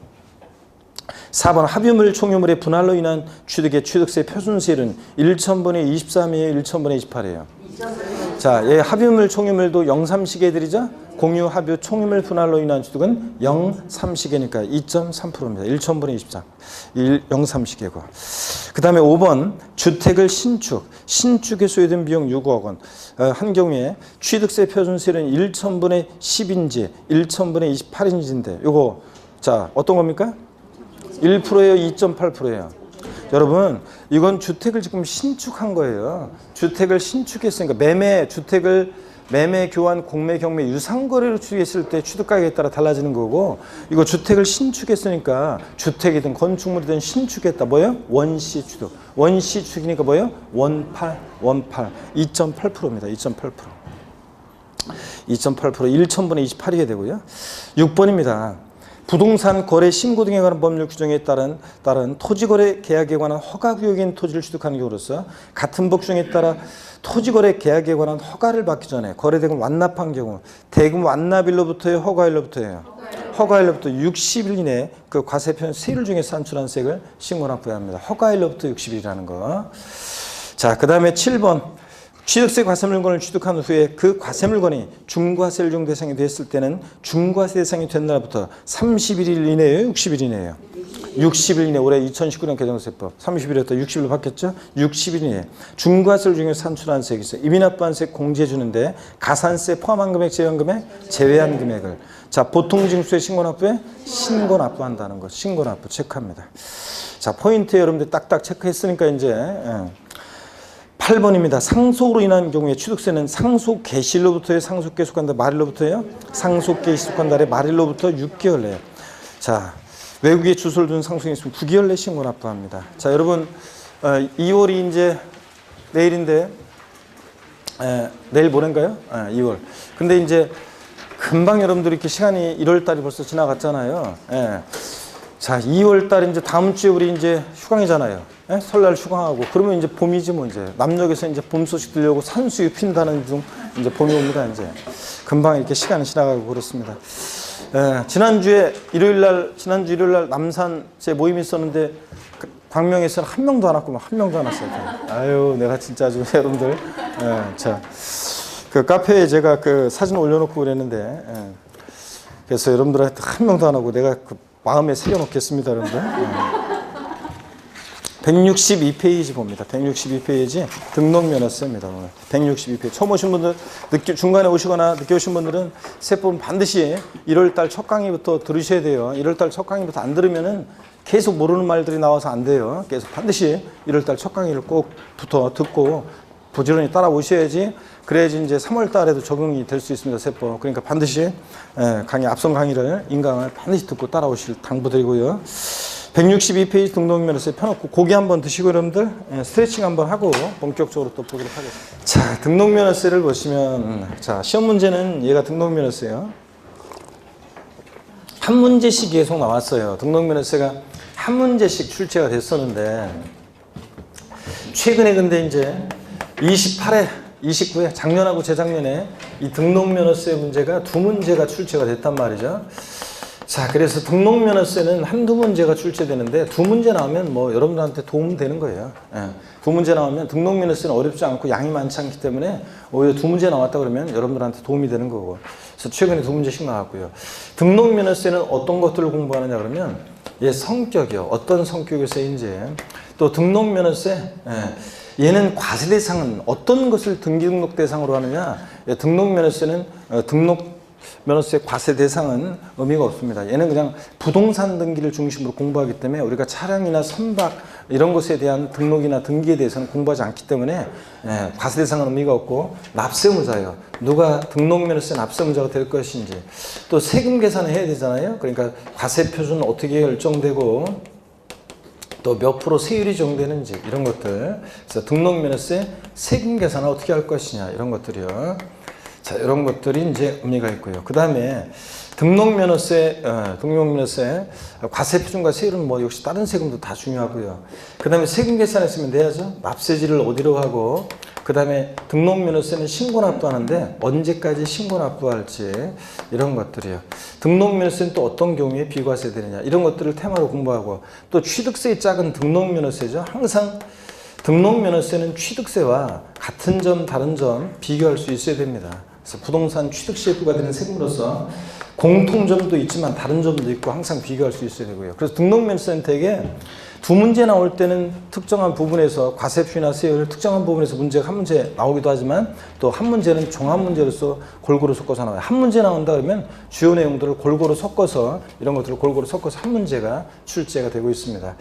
4번 합유물 총유물의 분할로 인한 취득의 취득세 표준세율은 1,000분의 23이에요? 1,000분의 28이에요? 자, 예, 합유물 총유물도 0,3시계들이죠? 공유, 합유, 총유물 분할로 인한 취득은 0,3시계니까 2.3%입니다. 1,000분의 23. 0,3시계고. 그 다음에 5번 주택을 신축에 소요된 비용 6억 원 한 경우에 취득세 표준세율은 1,000분의 10인지 1,000분의 28인지인데 요거 자 어떤 겁니까? 1%예요? 2.8%예요? 여러분 이건 주택을 지금 신축한 거예요. 주택을 신축했으니까 매매, 교환, 공매, 경매, 유상거래로 취득했을 때 취득가격에 따라 달라지는 거고 이거 주택을 신축했으니까 주택이든 건축물이든 신축했다. 뭐예요? 원시 취득. 원시 취득이니까 뭐예요? 원팔. 2.8%입니다. 2.8%. 1,000분의 28이게 되고요. 6번입니다. 부동산 거래 신고 등에 관한 법률 규정에 따른 토지거래 계약에 관한 허가구역인 토지를 취득하는 경우로서 같은 법 규정에 따라 토지거래 계약에 관한 허가를 받기 전에 거래대금 완납한 경우 대금 완납일로부터요? 허가일로부터요? 허가일로부터 60일 이내에 그 과세편 세율 중에서 산출한 세액을 신고 납부해야 합니다. 허가일로부터 60일이라는 거. 자, 그 다음에 7번. 취득세 과세물건을 취득한 후에 그 과세물건이 중과세 일종 대상이 됐을 때는 중과세 대상이 된 날부터 31일 이내에요? 60일 이내에요? 60일 이내. 올해 2019년 개정세법 30일이었다 60일로 바뀌었죠? 60일 이내 중과세를 중에 산출한 세액이 있어요. 이미 납부한 세액 공제해 주는데 가산세 포함한 금액, 제외한 금액, 제외한 금액을 자 보통징수에 신고 납부에 신고 납부한다는 거. 신고 납부 체크합니다. 자 포인트 여러분들 딱딱 체크했으니까 이제 8번입니다. 상속으로 인한 경우에 취득세는 상속 개시일로부터요? 상속 계속한 달 말일로부터요? 상속 개시속한 달에 말일로부터 6개월 내에. 자, 외국에 주소를 둔 상속이 있으면 9개월 내 신고 납부합니다. 자, 여러분 2월이 이제 내일인데 내일 모레인가요? 2월. 근데 이제 금방 여러분들 이렇게 시간이 1월 달이 벌써 지나갔잖아요. 자, 2월 달 이제 다음 주에 우리 이제 휴강이잖아요. 설날 휴강하고 그러면 이제 봄이지 뭐 이제 남녘에서 이제 봄 소식 들려오고 산수유 핀다는 중 이제 봄이 옵니다. 이제 금방 이렇게 시간이 지나가고 그렇습니다. 지난주 일요일 날 남산 제 모임이 있었는데 광명에서는 한 명도 안 왔구만. 한 명도 안 왔어요. 아유 내가 진짜 아주 여러분들 자 그 카페에 제가 그 사진 올려놓고 그랬는데 그래서 여러분들한테 한 명도 안 하고 내가 그 마음에 새겨놓겠습니다, 여러분들. 162페이지 봅니다. 162페이지 등록면허세입니다. 오늘 162페이지. 처음 오신 분들, 중간에 오시거나 늦게 오신 분들은 세법은 반드시 1월달 첫 강의부터 들으셔야 돼요. 1월달 첫 강의부터 안 들으면은 계속 모르는 말들이 나와서 안 돼요. 그래서 반드시 1월달 첫 강의를 꼭부터 듣고 부지런히 따라오셔야지, 그래야지 이제 3월 달에도 적용이 될 수 있습니다. 세법. 그러니까 반드시 앞선 강의를, 인강을 반드시 듣고 따라오실 당부드리고요. 162페이지 등록면허세 펴놓고 고기 한번 드시고 여러분들 스트레칭 한번 하고 본격적으로 또 보도록 하겠습니다. 자, 등록면허세를 보시면, 자, 시험 문제는 얘가 등록면허세요. 한 문제씩 계속 나왔어요. 등록면허세가 한 문제씩 출제가 됐었는데, 최근에 근데 이제 28회, 29회, 작년하고 재작년에 이 등록면허세 문제가 두 문제가 출제가 됐단 말이죠. 자, 그래서 등록면허세는 한두 문제가 출제되는데 두 문제 나오면 뭐 여러분들한테 도움 되는 거예요. 예. 두 문제 나오면 등록면허세는 어렵지 않고 양이 많지 않기 때문에 오히려 두 문제 나왔다 그러면 여러분들한테 도움이 되는 거고. 그래서 최근에 두 문제씩 나왔고요. 등록면허세는 어떤 것들을 공부하느냐 그러면 얘 성격이요. 어떤 성격에서인지. 또 등록면허세, 얘는 과세 대상은 어떤 것을 등록 대상으로 하느냐. 등록면허세는 면허세 과세 대상은 의미가 없습니다. 얘는 그냥 부동산 등기를 중심으로 공부하기 때문에 우리가 차량이나 선박 이런 것에 대한 등록이나 등기에 대해서는 공부하지 않기 때문에 과세 대상은 의미가 없고, 납세무자예요. 누가 등록면허세 납세무자가 될 것인지, 또 세금 계산을 해야 되잖아요. 그러니까 과세 표준은 어떻게 결정되고 또 몇 프로 세율이 적용되는지 이런 것들. 그래서 등록면허세 세금 계산을 어떻게 할 것이냐 이런 것들이요. 자, 이런 것들이 이제 의미가 있고요. 그 다음에 등록면허세 과세 표준과 세율은 뭐 역시 다른 세금도 다 중요하고요. 그 다음에 세금 계산했으면 돼야죠. 납세지를 어디로 하고, 그 다음에 등록면허세는 신고납부하는데 언제까지 신고납부할지 이런 것들이요. 등록면허세는 또 어떤 경우에 비과세 되느냐 이런 것들을 테마로 공부하고, 또 취득세의 짝은 등록면허세죠. 항상 등록면허세는 취득세와 같은 점 다른 점 비교할 수 있어야 됩니다. 그래서 부동산 취득세에 부과되는 세금으로서 공통점도 있지만 다른 점도 있고 항상 비교할 수 있어야 되고요. 그래서 등록면허세는 되게 두 문제 나올 때는 특정한 부분에서 과세표나 세율 특정한 부분에서 문제가 한 문제 나오기도 하지만, 또 한 문제는 종합 문제로서 골고루 섞어서 나와요. 한 문제 나온다 그러면 주요 내용들을 골고루 섞어서, 이런 것들을 골고루 섞어서 한 문제가 출제가 되고 있습니다.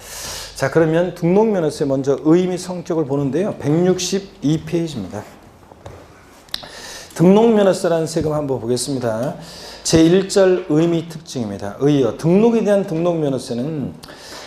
자, 그러면 등록면허세 먼저 의미 성격을 보는데요. 162페이지입니다. 등록면허세라는 세금 한번 보겠습니다. 제1절 의미 특징입니다. 의여, 등록에 대한 등록면허세는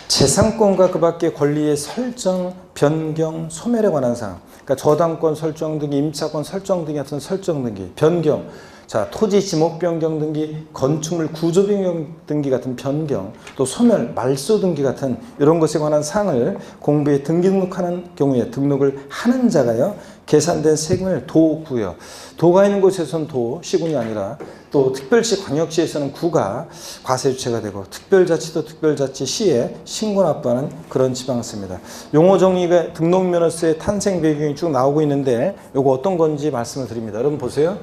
재산권과 그 밖의 권리의 설정, 변경, 소멸에 관한 사항. 그러니까 저당권 설정 등기, 임차권 설정 등기 같은 설정 등기, 변경, 자, 토지 지목 변경 등기, 건축물 구조 변경 등기 같은 변경, 또 소멸, 말소 등기 같은 이런 것에 관한 사항을 공부에 등록하는 경우에 등록을 하는 자가요, 계산된 세금을 도구요. 도가 있는 곳에서는 도, 시군이 아니라, 또 특별시, 광역시에서는 구가 과세 주체가 되고, 특별자치도 특별자치, 시에 신고납부하는 그런 지방세입니다. 용어 정의가 등록면허세의 탄생 배경이 쭉 나오고 있는데, 요거 어떤 건지 말씀을 드립니다. 여러분 보세요.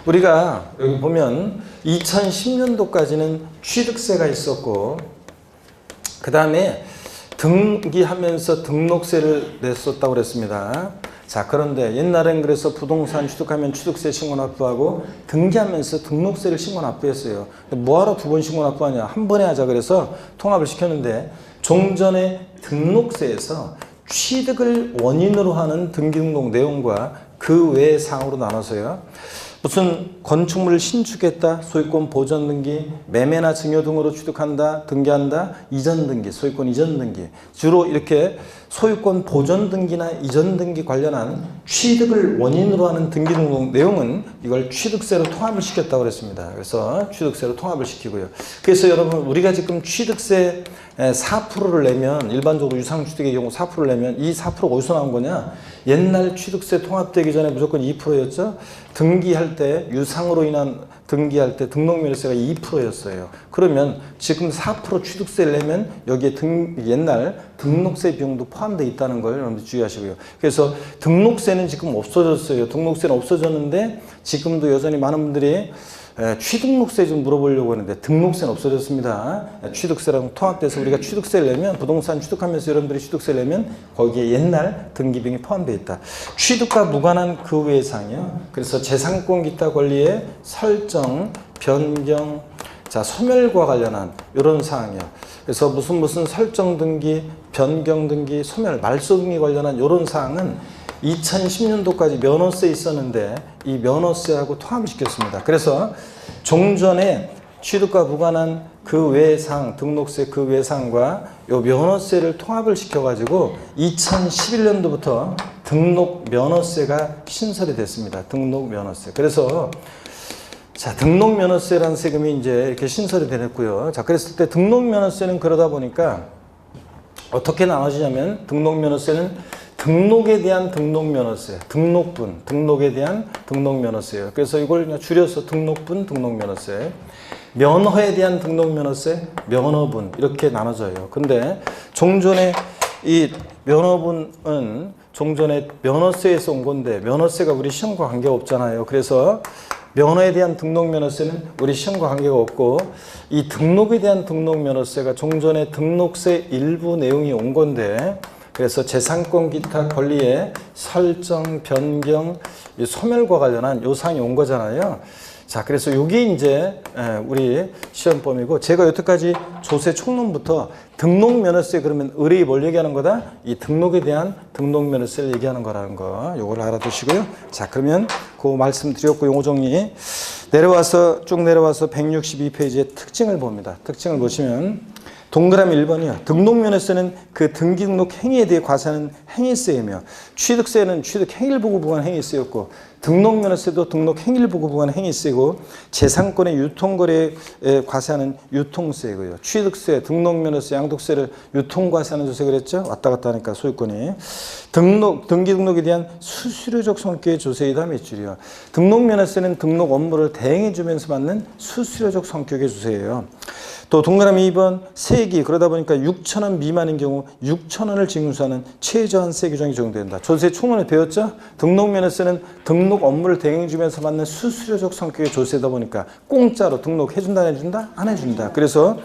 우리가 여기 보면 2010년도까지는 취득세가 있었고, 그 다음에 등기하면서 등록세를 냈었다고 그랬습니다. 자, 그런데 옛날엔 그래서 부동산 취득하면 취득세 신고납부하고 등기하면서 등록세를 신고납부했어요. 뭐하러 두 번 신고납부하냐, 한 번에 하자 그래서 통합을 시켰는데, 종전에 등록세에서 취득을 원인으로 하는 등기등록 내용과 그 외의 사항으로 나눠서요, 무슨 건축물을 신축했다, 소유권 보전 등기, 매매나 증여 등으로 취득한다, 등기한다, 이전 등기, 소유권 이전 등기, 주로 이렇게 소유권 보전 등기나 이전 등기 관련한 취득을 원인으로 하는 등기 등록 내용은 이걸 취득세로 통합을 시켰다고 그랬습니다. 그래서 취득세로 통합을 시키고요. 그래서 여러분, 우리가 지금 취득세 4%를 내면, 일반적으로 유상취득의 경우 4%를 내면, 이 4%가 어디서 나온 거냐? 옛날 취득세 통합되기 전에 무조건 2%였죠. 등기할 때 유상으로 인한 등기할 때 등록면허세가 2%였어요. 그러면 지금 4% 취득세를 내면 여기에 옛날 등록세 비용도 포함되어 있다는 걸 여러분들 주의하시고요. 그래서 등록세는 지금 없어졌어요. 등록세는 없어졌는데 지금도 여전히 많은 분들이 취등록세 좀 물어보려고 하는데 등록세는 없어졌습니다. 취득세랑 통합돼서 우리가 취득세를 내면 부동산 취득하면서 여러분들이 취득세를 내면 거기에 옛날 등기비용이 포함되어 있다. 취득과 무관한 그 외의 사항이요. 그래서 재산권 기타 권리의 설정, 변경, 자 소멸과 관련한 이런 사항이요. 그래서 무슨 설정 등기, 변경 등기, 소멸, 말소 등기 관련한 이런 사항은 2010년도까지 면허세 있었는데 이 면허세하고 통합을 시켰습니다. 그래서 종전에 취득과 무관한 그 외상, 등록세 그 외상과 요 면허세를 통합을 시켜가지고 2011년도부터 등록 면허세가 신설이 됐습니다. 등록 면허세. 그래서 자, 등록 면허세라는 세금이 이제 이렇게 신설이 됐고요. 자, 그랬을 때 등록 면허세는 그러다 보니까 어떻게 나눠지냐면 등록 면허세는 등록에 대한 등록면허세, 등록분, 등록에 대한 등록면허세예요. 그래서 이걸 그냥 줄여서 등록분, 등록면허세, 면허에 대한 등록면허세, 면허분 이렇게 나눠져요. 근데 종전에 이 면허분은 종전에 면허세에서 온 건데 면허세가 우리 시험과 관계가 없잖아요. 그래서 면허에 대한 등록면허세는 우리 시험과 관계가 없고 이 등록에 대한 등록면허세가 종전에 등록세 일부 내용이 온 건데 그래서 재산권 기타 권리의 설정, 변경, 소멸과 관련한 요 사항이 온 거잖아요. 자, 그래서 요게 이제 우리 시험범위고 제가 여태까지 조세 총론부터 등록면허세 그러면 의뢰이 뭘 얘기하는 거다? 이 등록에 대한 등록면허세를 얘기하는 거라는 거 요걸 알아두시고요. 자, 그러면 그 말씀드렸고 용어 정리 내려와서 쭉 내려와서 162페이지의 특징을 봅니다. 특징을 보시면 동그라미 1번이요. 등록면허세는 그 등기 등록 행위에 대해 과세하는 행위세이며 취득세는 취득 행위를 보고 부과한 행위세였고 등록면허세도 등록 행위를 보고 부과한 행위세고 재산권의 유통거래에 과세하는 유통세고요. 취득세, 등록면허세, 양도세를 유통과세하는 조세 그랬죠? 왔다 갔다 하니까 소유권이. 등기 등록에 대한 수수료적 성격의 조세이다 몇 줄이요. 등록면허세는 등록 업무를 대행해 주면서 받는 수수료적 성격의 조세예요. 또 동그라미 2번 세기 그러다 보니까 6,000원 미만인 경우 6,000원을 징수하는 최저한세 규정이 적용된다. 조세 총론에 배웠죠? 등록면허세는 등록 업무를 대행해 주면서 받는 수수료적 성격의 조세다 보니까 공짜로 등록해준다 안 해준다? 안 해준다. 그래서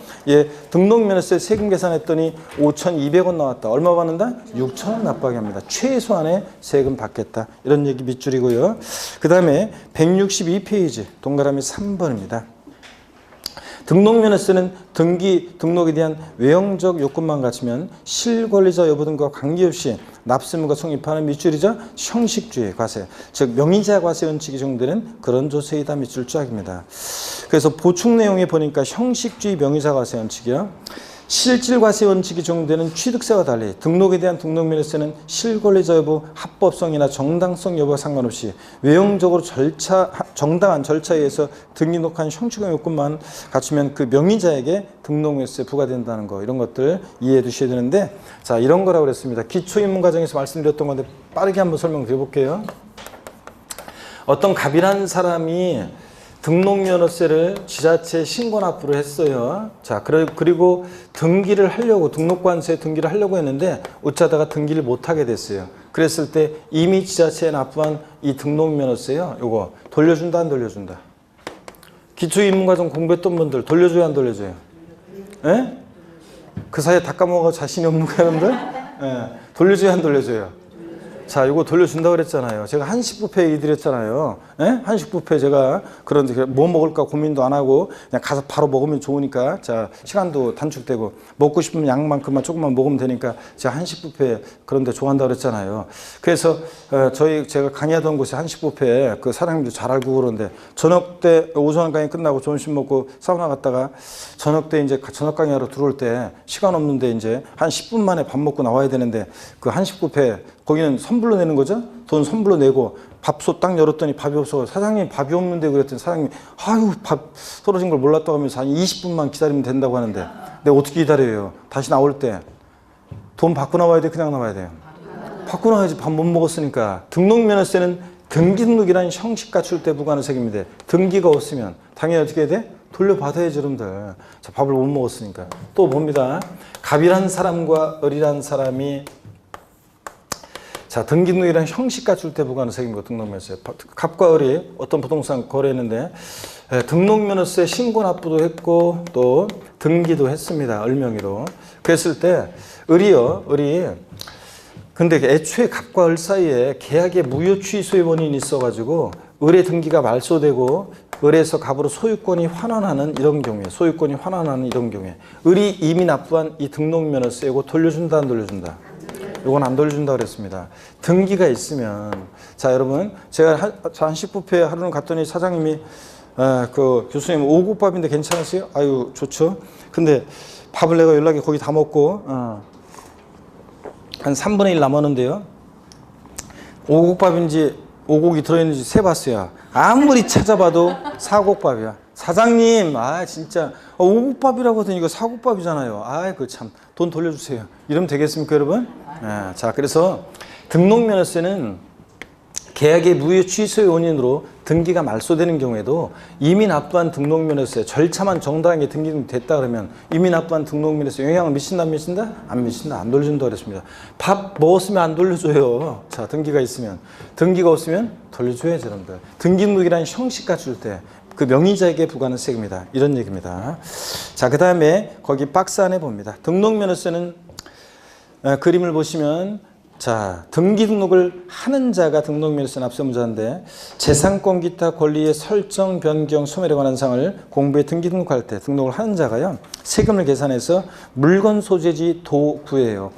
등록면허세 세금 계산했더니 5,200원 나왔다. 얼마 받는다? 6,000원 납부하게 합니다. 최소한의 세금 받겠다. 이런 얘기 밑줄이고요. 그 다음에 162페이지 동그라미 3번입니다. 등록면허세는 등록에 대한 외형적 요건만 갖추면 실권리자 여부 등과 관계없이 납세무가 성립하는 밑줄이죠. 형식주의 과세, 즉 명의자 과세 원칙이 적용되는 그런 조세이다 밑줄 쫙입니다. 그래서 보충 내용에 보니까 형식주의 명의자 과세 원칙이요. 실질 과세 원칙이 적용되는 취득세와 달리 등록에 대한 등록면허세는 실권리자 여부, 합법성이나 정당성 여부와 상관없이 외형적으로 정당한 절차에 의해서 등록한 형식적 요건만 갖추면 그 명의자에게 등록면허세 부과된다는 거 이런 것들 이해해 두셔야 되는데 자 이런 거라고 그랬습니다. 기초입문과정에서 말씀드렸던 건데 빠르게 한번 설명드려 볼게요. 어떤 갑이라는 사람이 등록면허세를 지자체에 신고 납부를 했어요. 자, 그리고 등기를 하려고, 등록관세에 등기를 하려고 했는데 어쩌다가 등기를 못하게 됐어요. 그랬을 때 이미 지자체에 납부한 이 등록면허세요. 요거 돌려준다, 안 돌려준다? 기초입문과정 공부했던 분들 돌려줘요, 안 돌려줘요? 예? 그 사이에 다 까먹어 자신이 없는 거 여러분들? 예. 돌려줘요, 안 돌려줘요? 자, 이거 돌려준다고 그랬잖아요. 제가 한식 뷔페 얘기 드렸잖아요. 예? 한식 뷔페 제가 그런데 뭐 먹을까 고민도 안 하고 그냥 가서 바로 먹으면 좋으니까 자, 시간도 단축되고 먹고 싶으면 양만큼만 조금만 먹으면 되니까 제가 한식 뷔페 그런데 좋아한다고 그랬잖아요. 그래서 제가 강의하던 곳에 한식 뷔페 그 사장님도 잘 알고 그러는데 저녁 때 오전 강의 끝나고 점심 먹고 사우나 갔다가 저녁 때 이제 저녁 강의하러 들어올 때 시간 없는데 이제 한 10분 만에 밥 먹고 나와야 되는데 그 한식 뷔페 거기는 선불로 내는 거죠? 돈 선불로 내고 밥솥 딱 열었더니 밥이 없어. 사장님 밥이 없는데 그랬더니 사장님이 아유 밥 떨어진 걸 몰랐다고 하면서 한 20분만 기다리면 된다고 하는데 내가 어떻게 기다려요? 다시 나올 때 돈 받고 나와야 돼? 그냥 나와야 돼요? 받고 나와야지. 밥 못 먹었으니까. 등록면허세는 등기등록이라는 형식 갖출 때 부과하는 세금인데 등기가 없으면 당연히 어떻게 해야 돼? 돌려받아야지 여러분들. 자, 밥을 못 먹었으니까. 또 봅니다. 갑이란 사람과 을이란 사람이 자, 등기등록이라는 형식 갖출 때 부과하는 세금이고 등록면허세. 갑과 을이 어떤 부동산 거래했는데 등록면허세 신고 납부도 했고 또 등기도 했습니다. 을 명의로. 그랬을 때 을이 근데 애초에 갑과 을 사이에 계약의 무효 취소의 원인이 있어가지고 을의 등기가 말소되고 을에서 갑으로 소유권이 환원하는 이런 경우에 을이 이미 납부한 이 등록면허세 이거 돌려준다 안 돌려준다? 이건 안 돌려준다 그랬습니다. 등기가 있으면 자 여러분 제가 한 10부페 하루는 갔더니 사장님이 그 교수님 오곡밥인데 괜찮으세요? 아유 좋죠. 근데 밥을 내가 연락이 거기 다 먹고 한 3분의 1 남았는데요. 오곡밥인지 오곡이 들어있는지 세봤어요. 아무리 찾아봐도 사곡밥이야. 사장님, 진짜 오곡밥이라고 하더니 이거 사곡밥이잖아요. 그 참 돈 돌려주세요. 이러면 되겠습니까, 여러분? 자, 그래서 등록면허세는 계약의 무효 취소의 원인으로 등기가 말소되는 경우에도 이미 납부한 등록면허세 절차만 정당하게 등기됐다 그러면 이미 납부한 등록면허세 영향을 미친다 안 미친다? 안 미친다. 안 돌려준다 그랬습니다. 밥 먹었으면 안 돌려줘요. 자, 등기가 있으면. 등기가 없으면 돌려줘야죠, 여러분들. 등기등록이라는 형식 갖출 때 그 명의자에게 부과하는 세금이다. 이런 얘기입니다. 자, 그 다음에 거기 박스 안에 봅니다. 등록면허세는 그림을 보시면 자, 등기등록을 하는 자가 등록면허세 납세무자인데 재산권 기타 권리의 설정, 변경, 소멸에 관한 사항을 공부에 등기등록할 때 등록을 하는 자가요. 세금을 계산해서 물건 소재지 도구예요.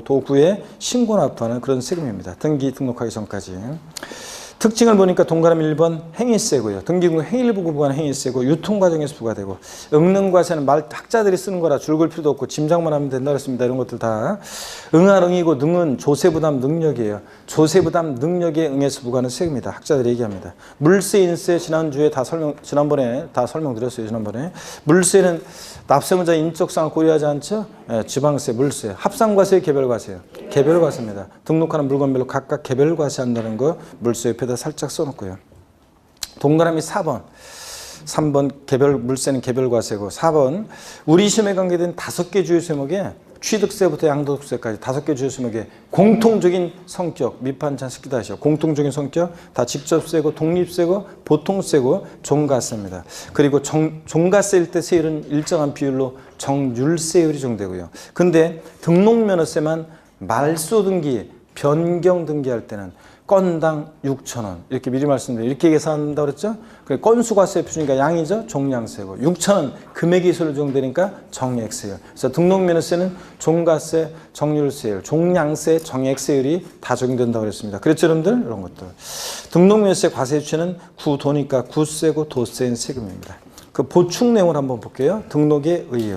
도구에 신고 납부하는 그런 세금입니다. 등기등록하기 전까지. 특징을 보니까 동그라미 1번 행위세고요. 등기등록 행위를 보고 부과하는 행위세고 유통과정에서 부과되고 응능과세는 학자들이 쓰는 거라 줄 걸 필요도 없고 짐작만 하면 된다 그랬습니다. 이런 것들 다 응할응이고 능은 조세부담 능력이에요. 조세부담 능력에 응해서 부과하는 세금입니다. 학자들이 얘기합니다. 물세, 인세 지난번에 다 설명드렸어요. 물세는 납세문자 인적사항을 고려하지 않죠? 지방세, 물세, 합산과세, 개별과세요. 개별과세입니다. 등록하는 물건별로 각각 개별과세한다는 거 물세 옆에다 살짝 써놓고요. 동그라미 4번. 3번 물세는 개별과세고 4번 우리 시험에 관계된 5개 주요 세목에 취득세부터 양도세까지 5개 주요 세목에 공통적인 성격 밑반찬 시키다 하시오. 공통적인 성격 다 직접세고 독립세고 보통세고 종가세입니다. 그리고 종가세일 때 세율은 일정한 비율로 정률세율이 정되고요. 근데 등록면허세만 말소등기 변경 등기할 때는 건당 6,000원 이렇게 미리 말씀드려요. 이렇게 계산한다고 그랬죠? 건수과세 표준이니까 양이죠? 종량세고 6,000원 금액이 적용되니까 정액세율. 그래서 등록면허세는 종가세, 정률세율, 종량세, 정액세율이 다 적용된다고 그랬습니다. 그랬죠 여러분들? 이런 것들. 등록면허세 과세 주체는 구도니까 구세고 도세인 세금입니다. 그 보충 내용을 한번 볼게요. 등록에 의해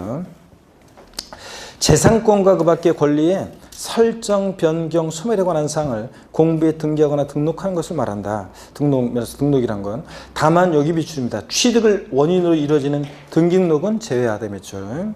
재산권과 그 밖의 권리에 설정, 변경, 소멸에 관한 사항을 공부에 등기하거나 등록하는 것을 말한다. 등록이란 건 다만 여기 비출입니다. 취득을 원인으로 이루어지는 등기등록은 제외하되 맺죠.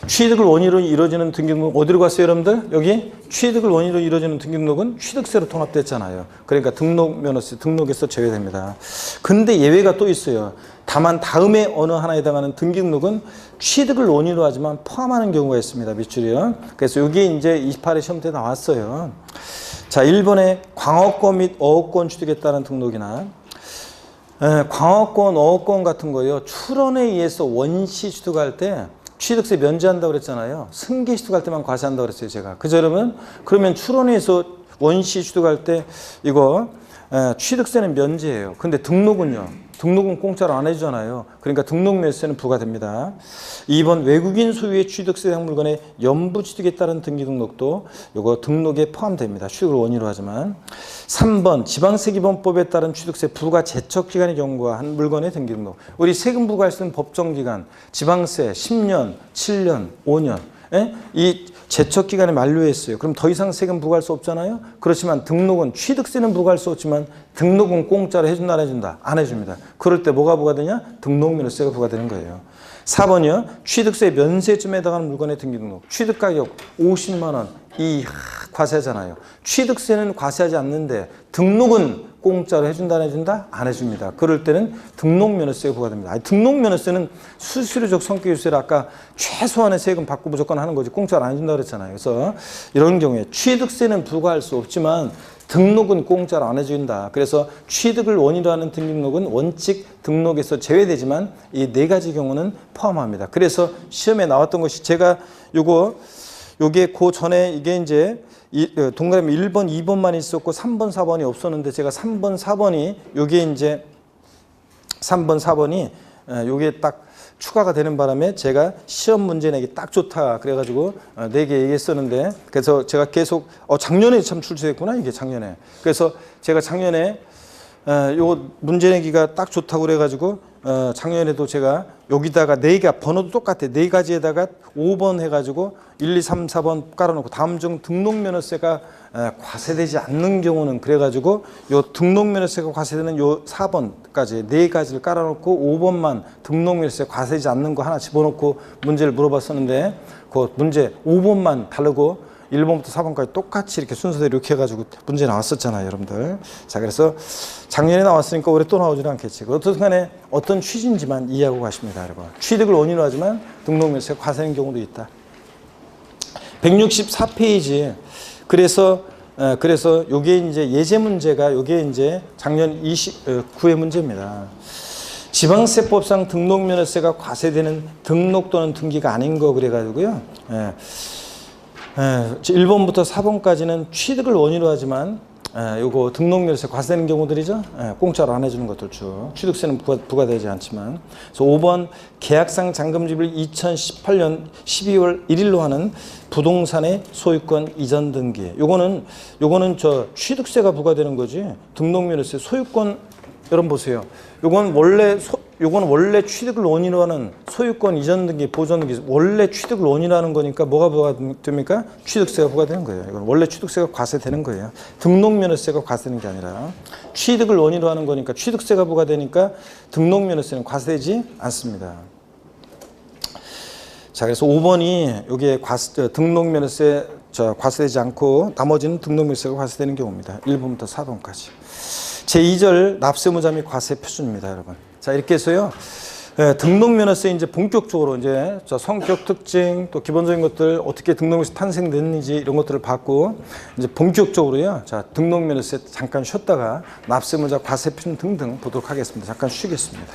취득을 원인으로 이루어지는 등기등록 어디로 갔어요 여러분들? 여기 취득을 원인으로 이루어지는 등기등록은 취득세로 통합됐잖아요. 그러니까 등록면허세 등록에서 제외됩니다. 근데 예외가 또 있어요. 다만 다음에 어느 하나에 해당하는 등기등록은 취득을 원인으로 하지만 포함하는 경우가 있습니다. 밑줄이요. 그래서 여기 이제 28회 시험 때 나왔어요. 자, 1번에 광어권 및 어업권 취득에 따른 등록이나 광어권, 어업권 같은 거요. 출원에 의해서 원시 취득할 때 취득세 면제한다고 그랬잖아요. 승계 취득할 때만 과세한다고 그랬어요, 제가. 그죠, 여러분? 그러면 출원에서 원시 취득할 때 이거 취득세는 면제예요. 근데 등록은요. 등록은 공짜로 안 해주잖아요. 그러니까 등록면허세는 부과됩니다. 2번 외국인 소유의 취득세 상 물건의 연부 취득에 따른 등기등록도 이거 등록에 포함됩니다. 취득을 원인으로 하지만 3번 지방세기본법에 따른 취득세 부과 제척기간이 경과한 물건의 등기등록. 우리 세금 부과할 수 있는 법정기간 지방세 10년, 7년, 5년 이 제척기간이 만료했어요. 그럼 더 이상 세금 부과할 수 없잖아요. 그렇지만 등록은 취득세는 부과할 수 없지만 등록은 공짜로 해준다 안 해준다? 안 해줍니다. 그럴 때 뭐가 부과되냐? 등록면허세가 부과되는 거예요. 4번이요. 취득세 면세점에 해당하는 물건의 등기등록. 취득가격 50만 원. 이 과세잖아요. 취득세는 과세하지 않는데 등록은 공짜로 해준다 안 해준다? 안 해줍니다. 그럴 때는 등록면허세가 부과됩니다. 아니, 등록면허세는 수수료적 성격의 세를 아까 최소한의 세금 받고 무조건 하는 거지 공짜로 안 해준다 그랬잖아요. 그래서 이런 경우에 취득세는 부과할 수 없지만 등록은 공짜로 안 해준다. 그래서 취득을 원인으로 하는 등록은 원칙 등록에서 제외되지만 이 네 가지 경우는 포함합니다. 그래서 시험에 나왔던 것이 제가 요게 그 전에 이게 이제 동그라미 1번, 2번만 있었고 3번, 4번이 없었는데 제가 3번, 4번이 요게 이제 3번, 4번이 요게 딱 추가가 되는 바람에 제가 시험 문제 내기 딱 좋다 그래가지고 4개 얘기했었는데 그래서 제가 계속 작년에 참 출제했구나 이게 작년에 그래서 제가 작년에 요 문제 내기가 딱 좋다고 그래가지고 작년에도 제가 여기다가 4개 번호도 똑같아 4가지에다가 5번 해가지고 1, 2, 3, 4번 깔아놓고 다음 중 등록면허세가 과세되지 않는 경우는 그래가지고 요 등록면허세가 과세되는 요 4번까지 4가지를 깔아놓고 5번만 등록면허세 과세되지 않는 거 하나 집어넣고 문제를 물어봤었는데 그 문제 5번만 다르고 1번부터 4번까지 똑같이 이렇게 순서대로 이렇게 해가지고 문제 나왔었잖아요, 여러분들. 자, 그래서 작년에 나왔으니까 올해 또 나오지는 않겠지. 어떤 간에 어떤 취지인지만 이해하고 가십니다, 여러분. 취득을 원인으로 하지만 등록면허세가 과세되는 경우도 있다. 164페이지. 그래서 요게 이제 예제 문제가 요게 이제 작년 29회 문제입니다. 지방세법상 등록면허세가 과세되는 등록 또는 등기가 아닌 거 그래가지고요. 1번부터 4번까지는 취득을 원인으로 하지만 요거 등록면허세 과세되는 경우들이죠. 공짜로 안 해주는 것들 쭉 취득세는 부과되지 않지만 그래서 5번 계약상 잔금지불 2018년 12월 1일로 하는 부동산의 소유권 이전 등기 요거는 저 취득세가 부과되는 거지 등록면허세 소유권 여러분 보세요. 요건 원래 취득을 원인으로 하는 소유권 이전 등기, 보존 등기 원래 취득을 원인으로 하는 거니까 뭐가 부과됩니까? 취득세가 부과되는 거예요. 이건 원래 취득세가 과세되는 거예요. 등록면허세가 과세되는 게 아니라 취득을 원인으로 하는 거니까 취득세가 부과되니까 등록면허세는 과세되지 않습니다. 자, 그래서 5번이 여기에 등록면허세 과세되지 않고 나머지는 등록면허세가 과세되는 경우입니다. 1번부터 4번까지. 제2절 납세무자 및 과세 표준입니다, 여러분. 자, 이렇게 해서요. 등록면허세 이제 본격적으로 이제 성격 특징 또 기본적인 것들 어떻게 등록면허세 탄생됐는지 이런 것들을 봤고 이제 본격적으로요. 자, 등록면허세 잠깐 쉬었다가 납세무자 과세 표준 등등 보도록 하겠습니다. 잠깐 쉬겠습니다.